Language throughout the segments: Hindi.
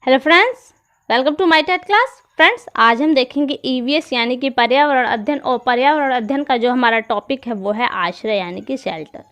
Hello friends, welcome to my TET class. Friends, आज हम देखेंगे ईवीएस यानी कि पर्यावरण अध्ययन, और पर्यावरण अध्ययन का जो हमारा टॉपिक है वो है आश्रय यानी कि शेल्टर।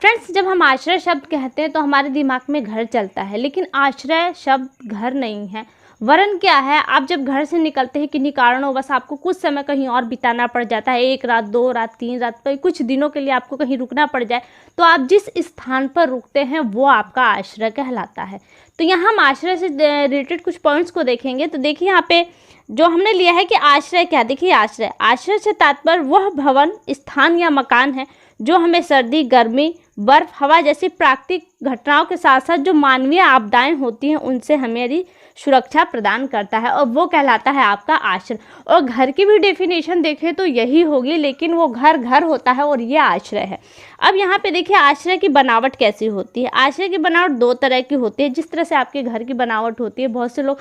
फ्रेंड्स, जब हम आश्रय शब्द कहते हैं तो हमारे दिमाग में घर चलता है, लेकिन आश्रय शब्द घर नहीं है। वरन क्या है, आप जब घर से निकलते हैं किन्हीं कारणों बस आपको कुछ समय कहीं और बिताना पड़ जाता है, 1 रात 2 रात 3 रात, कहीं कुछ दिनों के लिए आपको कहीं रुकना पड़ जाए, तो आप जिस स्थान पर रुकते हैं वो आपका आश्रय कहलाता है। तो यहाँ हम आश्रय से रिलेटेड कुछ पॉइंट्स को देखेंगे। तो देखिए यहाँ पे जो हमने लिया है कि आश्रय क्या, देखिए आश्रय से तात्पर्य वह भवन, स्थान या मकान है जो हमें सर्दी, गर्मी, बर्फ, हवा जैसी प्राकृतिक घटनाओं के साथ साथ जो मानवीय आपदाएं होती हैं उनसे हमारी सुरक्षा प्रदान करता है, और वो कहलाता है आपका आश्रय। और घर की भी डेफिनेशन देखें तो यही होगी, लेकिन वो घर होता है और ये आश्रय है। अब यहाँ पे देखिए आश्रय की बनावट कैसी होती है। आश्रय की बनावट 2 तरह की होती है। जिस तरह से आपके घर की बनावट होती है, बहुत से लोग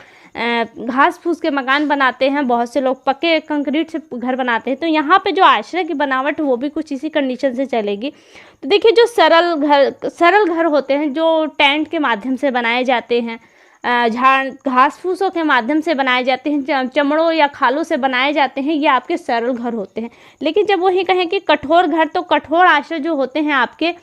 घास फूस के मकान बनाते हैं, बहुत से लोग पक्के कंक्रीट से घर बनाते हैं। तो यहाँ पे जो आश्रय की बनावट वो भी कुछ इसी कंडीशन से चलेगी। तो देखिए जो सरल घर होते हैं, जो टेंट के माध्यम से बनाए जाते हैं, घास फूसों के माध्यम से बनाए जाते हैं, चमड़ों या खालों से बनाए जाते हैं, ये आपके सरल घर होते हैं। लेकिन जब वही कहें कि कठोर घर, तो कठोर आश्रय जो होते हैं आपके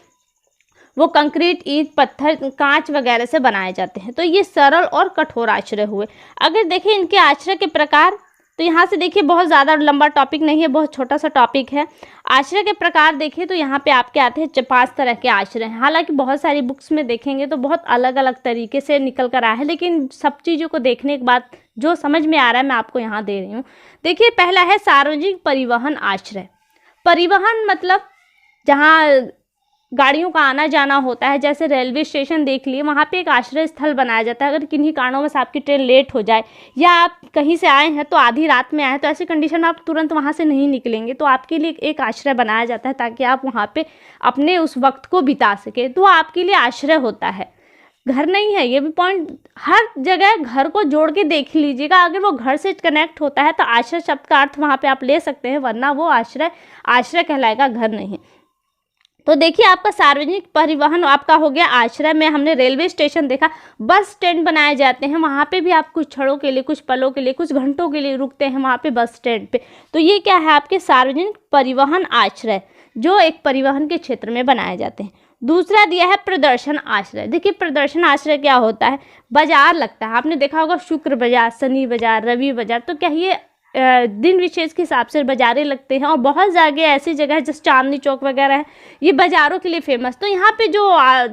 वो कंक्रीट, ईंट, पत्थर, कांच वगैरह से बनाए जाते हैं। तो ये सरल और कठोर आश्रय हुए। अगर देखें इनके आश्रय के प्रकार, तो यहाँ से देखिए बहुत ज़्यादा लंबा टॉपिक नहीं है, बहुत छोटा सा टॉपिक है। आश्रय के प्रकार देखिए तो यहाँ पे आपके आते हैं 5 तरह के आश्रय हैं। हालांकि बहुत सारी बुक्स में देखेंगे तो बहुत अलग अलग तरीके से निकल कर आया है, लेकिन सब चीज़ों को देखने के बाद जो समझ में आ रहा है मैं आपको यहाँ दे रही हूँ। देखिए पहला है सार्वजनिक परिवहन आश्रय। परिवहन मतलब जहाँ गाड़ियों का आना जाना होता है, जैसे रेलवे स्टेशन देख लिए, वहाँ पे एक आश्रय स्थल बनाया जाता है। अगर किन्हीं कारणों से आपकी ट्रेन लेट हो जाए, या आप कहीं से आए हैं तो आधी रात में आए हैं, तो ऐसी कंडीशन में आप तुरंत वहाँ से नहीं निकलेंगे, तो आपके लिए एक आश्रय बनाया जाता है ताकि आप वहाँ पे अपने उस वक्त को बिता सके। तो आपके लिए आश्रय होता है, घर नहीं है। ये भी पॉइंट हर जगह घर को जोड़ के देख लीजिएगा। अगर वो घर से कनेक्ट होता है तो आश्रय शब्द का अर्थ वहाँ पे आप ले सकते हैं, वरना वो आश्रय कहलाएगा, घर नहीं। तो देखिए आपका सार्वजनिक परिवहन आपका हो गया आश्रय में। हमने रेलवे स्टेशन देखा, बस स्टैंड बनाए जाते हैं, वहाँ पे भी आप कुछ क्षणों के लिए, कुछ पलों के लिए, कुछ घंटों के लिए रुकते हैं वहाँ पे बस स्टैंड पे। तो ये क्या है, आपके सार्वजनिक परिवहन आश्रय, जो एक परिवहन के क्षेत्र में बनाए जाते हैं। दूसरा दिया है प्रदर्शन आश्रय। देखिए प्रदर्शन आश्रय क्या होता है, बाजार लगता है, आपने देखा होगा शुक्र बाजार, शनि बाजार, रवि बाजार। तो क्या ये दिन विशेष के हिसाब से बाजारें लगते हैं, और बहुत जगह ऐसी जगह है जैसे चांदनी चौक वगैरह है, ये बाज़ारों के लिए फेमस। तो यहाँ पे जो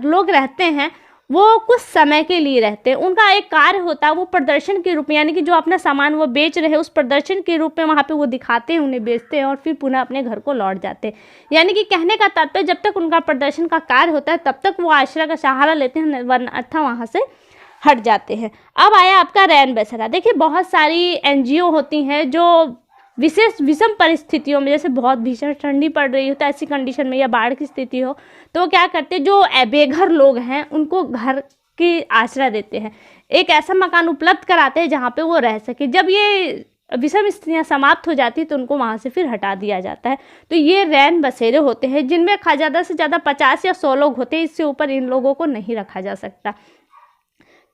लोग रहते हैं वो कुछ समय के लिए रहते हैं, उनका एक कार्य होता है, वो प्रदर्शन के रूप में, यानी कि जो अपना सामान वो बेच रहे हैं उस प्रदर्शन के रूप में वहाँ पे वो दिखाते हैं, उन्हें बेचते हैं और फिर पुनः अपने घर को लौट जाते हैं। यानी कि कहने का तात्पर्य, जब तक उनका प्रदर्शन का कार्य होता है तब तक वो आश्रय का सहारा लेते हैं, वरना अर्थात वहाँ से हट जाते हैं। अब आया आपका रैन बसेरा। देखिए बहुत सारी एनजीओ होती हैं जो विशेष विषम परिस्थितियों में, जैसे बहुत भीषण ठंडी पड़ रही हो तो ऐसी कंडीशन में, या बाढ़ की स्थिति हो, तो क्या करते हैं, जो बेघर लोग हैं उनको घर की आश्रय देते हैं, एक ऐसा मकान उपलब्ध कराते हैं जहाँ पे वो रह सके। जब ये विषम स्थितियाँ समाप्त हो जाती तो उनको वहाँ से फिर हटा दिया जाता है। तो ये रैन बसेरे होते हैं, जिनमें ज़्यादा से ज़्यादा 50 या 100 लोग होते हैं, इससे ऊपर इन लोगों को नहीं रखा जा सकता।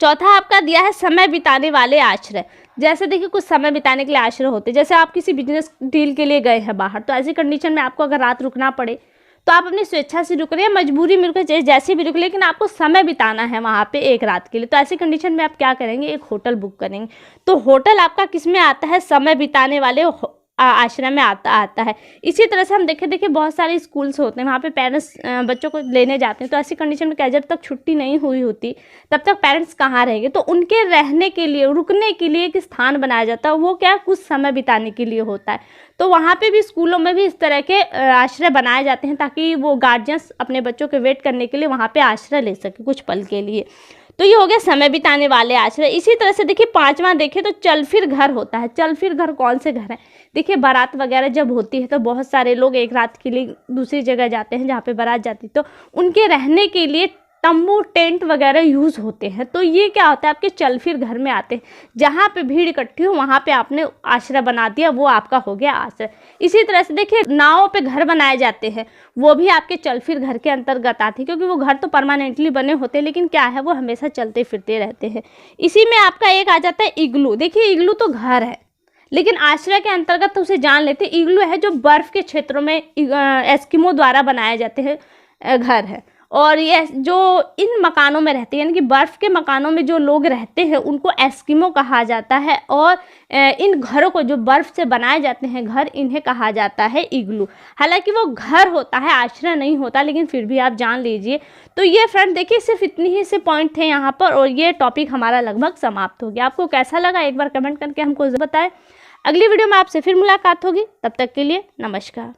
चौथा आपका दिया है समय बिताने वाले आश्रय। जैसे देखिए कुछ समय बिताने के लिए आश्रय होते हैं, जैसे आप किसी बिजनेस डील के लिए गए हैं बाहर, तो ऐसी कंडीशन में आपको अगर रात रुकना पड़े तो आप अपनी स्वेच्छा से रुक रहे हैं, मजबूरी में रुके, जैसे भी रुक, लेकिन आपको समय बिताना है वहाँ पे 1 रात के लिए। तो ऐसी कंडीशन में आप क्या करेंगे, एक होटल बुक करेंगे। तो होटल आपका किस में आता है, समय बिताने वाले आश्रय में आता है। इसी तरह से हम देखिए बहुत सारे स्कूल्स होते हैं, वहाँ पे पेरेंट्स बच्चों को लेने जाते हैं। तो ऐसी कंडीशन में क्या, जब तक छुट्टी नहीं हुई होती तब तक पेरेंट्स कहाँ रहेंगे, तो उनके रहने के लिए, रुकने के लिए एक स्थान बनाया जाता है, वो क्या कुछ समय बिताने के लिए होता है। तो वहाँ पे भी, स्कूलों में भी इस तरह के आश्रय बनाए जाते हैं ताकि वो गार्जियंस अपने बच्चों के वेट करने के लिए वहाँ पे आश्रय ले सके कुछ पल के लिए। तो ये हो गया समय बिताने वाले आश्रय। इसी तरह से देखिए 5वां देखें तो चल फिर घर होता है। चल फिर घर कौन से घर हैं, देखिए बारात वगैरह जब होती है तो बहुत सारे लोग 1 रात के लिए दूसरी जगह जाते हैं जहाँ पे बारात जाती है, तो उनके रहने के लिए तंबू टेंट वगैरह यूज़ होते हैं। तो ये क्या होता है, आपके चल फिर घर में आते हैं, जहाँ पे भीड़ इकट्ठी हो वहाँ पे आपने आश्रय बना दिया, वो आपका हो गया आश्रय। इसी तरह से देखिए नाव पे घर बनाए जाते हैं, वो भी आपके चल फिर घर के अंतर्गत आते हैं, क्योंकि वो घर तो परमानेंटली बने होते हैं लेकिन क्या है वो हमेशा चलते फिरते रहते हैं। इसी में आपका एक आ जाता है इग्लू। देखिए इग्लू तो घर है लेकिन आश्रय के अंतर्गत तो उसे जान लेते हैं। इग्लू है जो बर्फ के क्षेत्रों में एस्किमो द्वारा बनाए जाते हैं घर है, और ये जो इन मकानों में रहते हैं यानी कि बर्फ़ के मकानों में जो लोग रहते हैं उनको एस्किमो कहा जाता है, और इन घरों को जो बर्फ़ से बनाए जाते हैं घर, इन्हें कहा जाता है इग्लू। हालांकि वो घर होता है, आश्रय नहीं होता, लेकिन फिर भी आप जान लीजिए। तो ये फ्रेंड देखिए सिर्फ इतनी ही से पॉइंट थे यहाँ पर, और ये टॉपिक हमारा लगभग समाप्त हो गया। आपको कैसा लगा एक बार कमेंट करके हमको बताएं। अगली वीडियो में आपसे फिर मुलाकात होगी, तब तक के लिए नमस्कार।